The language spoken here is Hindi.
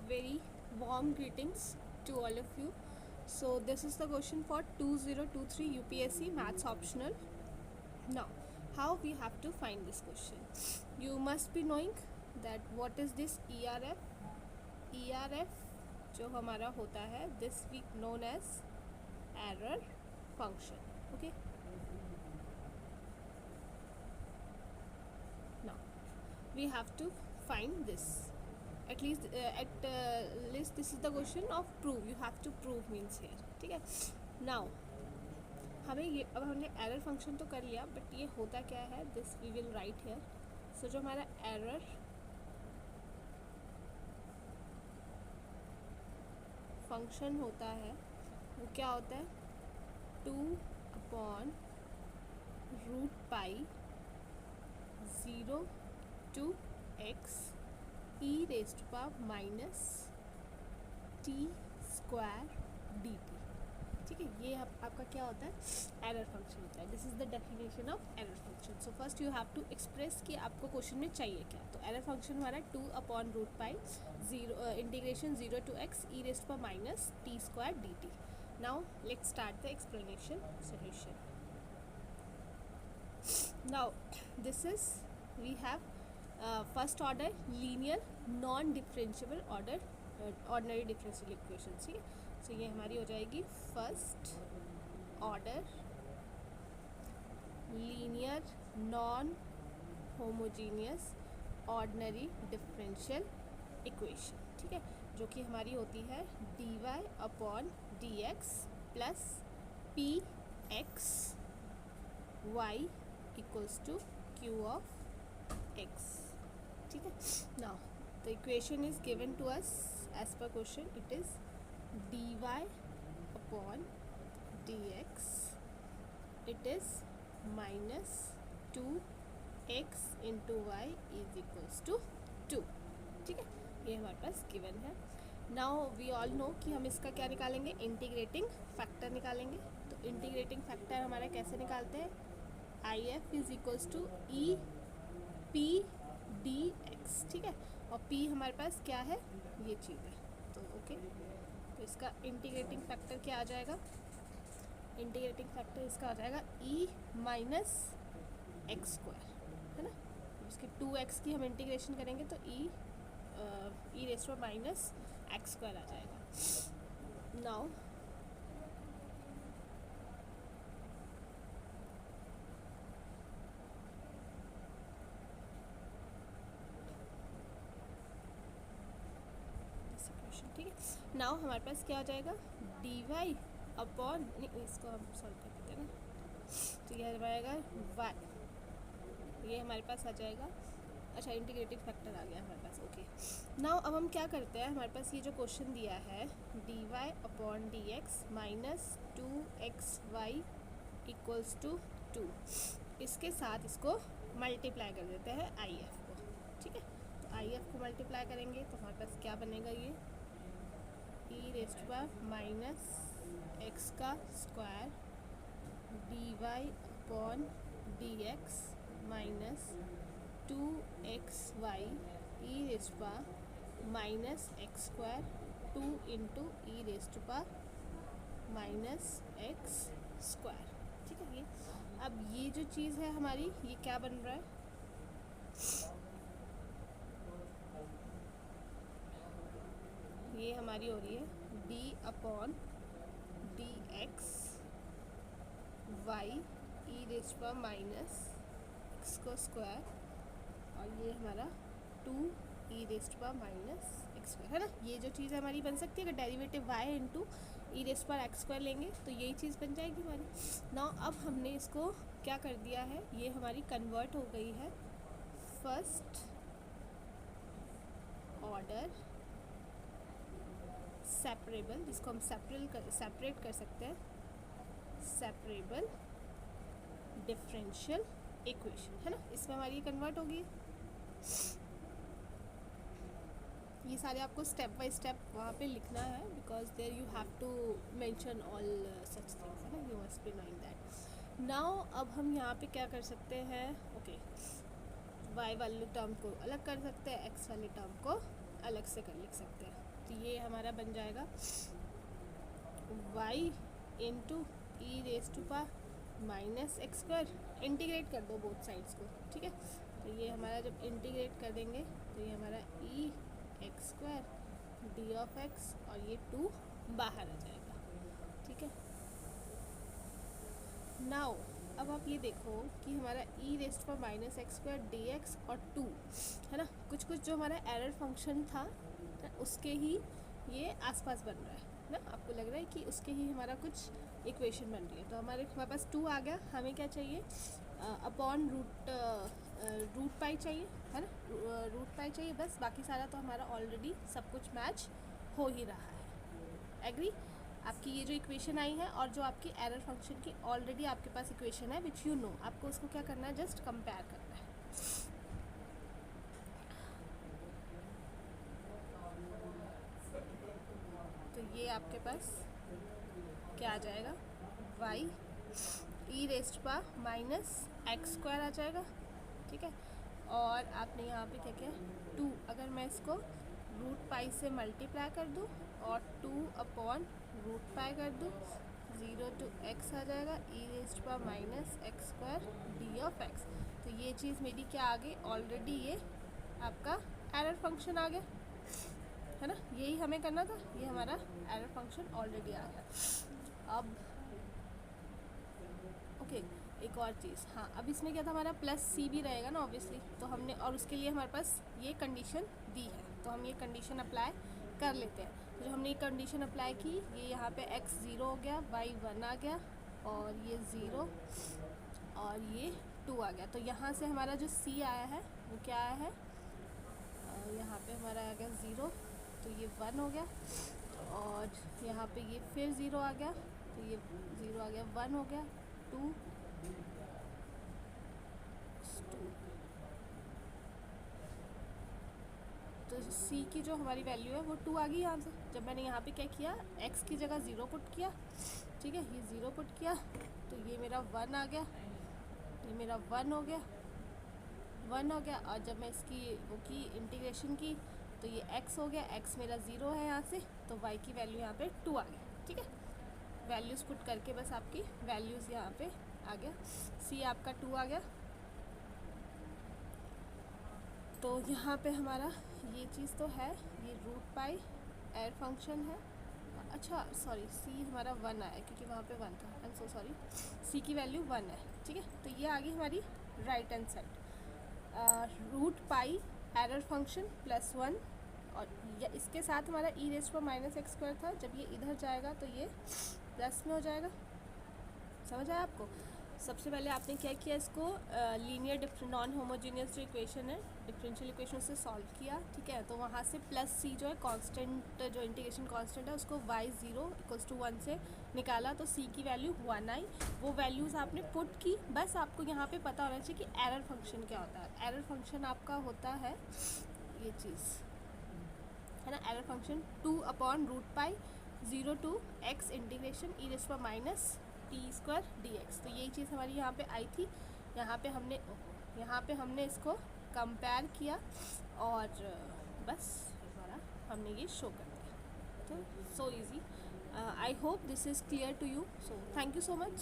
very warm greetings to all of you. So this is the question for 2023 UPSC Maths Optional. Now, how we have to find this question? You must be knowing that what is this ERF? ERF जो हमारा होता है this we known as error function. Okay. Now, we have to find this. At least this is the question of prove. You have to prove means here. ठीक है. Now हमें ये अब हमने एरर फंक्शन तो कर लिया, बट ये होता क्या है this we will write here. So जो हमारा एरर फंक्शन होता है वो क्या होता है 2/√π 0 to x e⁻t² dt. ठीक है, ये आपका क्या होता है एरर फंक्शन होता है. This is the definition of error function. So first you have to express कि आपको क्वेश्चन में चाहिए क्या. तो एरर फंक्शन हमारा 2/√π 0 integration 0 to x e⁻t² dt. Now let's start the explanation solution. Now this is we have first order linear non differentiable order ordinary differential equation. ठीक है, सो ये हमारी हो जाएगी first order linear non homogeneous ordinary differential equation. ठीक है, जो कि हमारी होती है dy/dx plus px/y equals to q of x. ठीक है, now the equation is given to us as per question. It is dy/dx it is -2x into y is equals to 2. ठीक है, ये हमारे पास गिवन है. नाउ वी ऑल नो कि हम इसका क्या निकालेंगे, इंटीग्रेटिंग फैक्टर निकालेंगे. तो इंटीग्रेटिंग फैक्टर हमारा कैसे निकालते हैं, IF is equals to EP/dx. ठीक है, और P हमारे पास क्या है, ये चीज़ है. तो ओके, तो इसका इंटीग्रेटिंग फैक्टर क्या आ जाएगा, इंटीग्रेटिंग फैक्टर इसका आ जाएगा e⁻x², है ना. इसके 2x की हम इंटीग्रेशन करेंगे तो e⁻x² आ जाएगा. नाउ ठीक है, नाउ हमारे पास क्या आ जाएगा dy अपॉन, नहीं इसको हम सॉल्व कर देते हैं ना. तो ये आएगा y, ये हमारे पास आ जाएगा. अच्छा, इंटीग्रेटिंग फैक्टर आ गया हमारे पास. ओके, नाउ अब हम क्या करते हैं, हमारे पास ये जो क्वेश्चन दिया है dy/dx -2xy इक्वल्स टू 2, इसके साथ इसको मल्टीप्लाई कर देते हैं IF को. ठीक है, तो IF को मल्टीप्लाई करेंगे तो हमारे पास क्या बनेगा, ये e⁻x² dy/dx -2xy e⁻x², 2 into e⁻x². ठीक है, ये अब ये जो चीज़ है हमारी, ये क्या बन रहा है, ये हमारी हो रही है d/dx y e⁻x², और ये हमारा 2 e⁻x², है ना. ये जो चीज़ हमारी बन सकती है, अगर डेरिवेटिव y इंटू e⁻x² लेंगे तो यही चीज़ बन जाएगी हमारी. नाउ अब हमने इसको क्या कर दिया है, ये हमारी कन्वर्ट हो गई है फर्स्ट ऑर्डर सेपरेबल, जिसको हम सेपरेट कर सकते हैं, सेपरेबल डिफरेंशियल इक्वेशन, है ना. इसमें हमारी कन्वर्ट होगी. ये सारे आपको स्टेप बाय स्टेप वहाँ पे लिखना है, because there you have to mention all such things, है ना. You must be knowing that. Now अब हम यहाँ पे क्या कर सकते हैं, ओके, y वाले टर्म को अलग कर सकते हैं, x वाले टर्म को अलग से कर लिख सकते हैं। तो ये हमारा बन जाएगा y into e raise to पा माइनस एक्स स्क्वायर, इंटीग्रेट कर दो बोथ साइड्स को, ठीक है। तो ये हमारा जब इंटीग्रेट कर देंगे तो ये हमारा e x square d of x और ये 2 बाहर आ जाएगा, ठीक है। नाउ अब आप ये देखो कि हमारा ई रेस्ट पर minus x square d x और 2 है ना, कुछ कुछ जो हमारा एरर फंक्शन था उसके ही ये आसपास बन रहा है ना, आपको लग रहा है कि उसके ही हमारा कुछ इक्वेशन बन रही है। तो हमारे पास 2 आ गया, हमें क्या चाहिए अपॉन रूट पाई चाहिए, है ना, रूट पाई चाहिए बस, बाकी सारा तो हमारा ऑलरेडी सब कुछ मैच हो ही रहा है। एग्री? आपकी ये जो इक्वेशन आई है और जो आपकी एरर फंक्शन की ऑलरेडी आपके पास इक्वेशन है विच यू नो, आपको उसको क्या करना है, जस्ट कंपेयर करना है। तो ये आपके पास क्या आ जाएगा, y e raised power minus x square आ जाएगा, ठीक है। और आपने यहाँ पे क्या किया 2, अगर मैं इसको रूट पाई से मल्टीप्लाई कर दूँ और 2 अपॉन रूट पाई कर दूँ, 0 to x आ जाएगा, e raised power minus x square d of x. तो ये चीज़ मेरी क्या आ गई, ऑलरेडी ये आपका एरर फंक्शन आ गया, है ना, यही हमें करना था, ये हमारा एरर फंक्शन ऑलरेडी आ गया। अब ओके एक और चीज़, हाँ अब इसमें क्या था, हमारा प्लस सी भी रहेगा ना ऑब्वियसली, तो हमने और उसके लिए हमारे पास ये कंडीशन दी है, तो हम ये कंडीशन अप्लाई कर लेते हैं। तो जो हमने ये कंडीशन अप्लाई की, ये यहाँ पे x 0 हो गया, y 1 आ गया और ये 0 और ये 2 आ गया। तो यहाँ से हमारा जो c आया है वो क्या आया है, यहाँ पे हमारा आ गया 0, तो ये 1 हो गया और यहाँ पे ये फिर 0 आ गया, तो ये 0 आ गया, 1 हो गया, 2 तो c की जो हमारी वैल्यू है वो 2 आ गई यहाँ से। जब मैंने यहाँ पे क्या किया, x की जगह 0 पुट किया, ठीक है, ये 0 पुट किया तो ये मेरा 1 आ गया, ये मेरा 1 हो गया, 1 हो गया। और जब मैं इसकी वो की इंटीग्रेशन की तो ये x हो गया, x मेरा 0 है यहाँ से, तो y की वैल्यू यहाँ पे 2 आ गया, ठीक है। वैल्यूज़ पुट करके बस आपकी वैल्यूज़ यहाँ पे आ गया, c आपका 2 आ गया। तो यहाँ पे हमारा ये चीज़ तो है, ये रूट पाई एरर फंक्शन है, अच्छा सॉरी c हमारा 1 आया क्योंकि वहाँ पे 1 था, I am so sorry, c की वैल्यू 1 है, ठीक है। तो ये आ गई हमारी right hand side, root pi error function plus 1 और इसके साथ हमारा ई रेस्ट पर माइनस एक्स स्क्वायर था, जब ये इधर जाएगा तो ये प्लस में हो जाएगा। समझ आया आपको? सबसे पहले आपने क्या किया, इसको लीनियर नॉन होमोजीनियस जो इक्वेशन है डिफरेंशियल इक्वेशन से सॉल्व किया, ठीक है। तो वहाँ से प्लस सी जो है कांस्टेंट, जो इंटीग्रेशन कांस्टेंट है उसको y 0 इक्वल्स टू 1 से निकाला, तो c की वैल्यू 1 आई। वो वैल्यूज़ आपने पुट की, बस आपको यहाँ पे पता होना चाहिए कि एरर फंक्शन क्या होता है। एरर फंक्शन आपका होता है ये चीज़, है ना, error function 2 upon root pi 0 to x integration e raise पर minus t square d x. तो यही चीज़ हमारी यहाँ पे आई थी, यहाँ पे हमने इसको कंपेयर किया और बस हमारा हमने ये शो कर दिया। तो so easy, I hope this is clear to you, so thank you so much.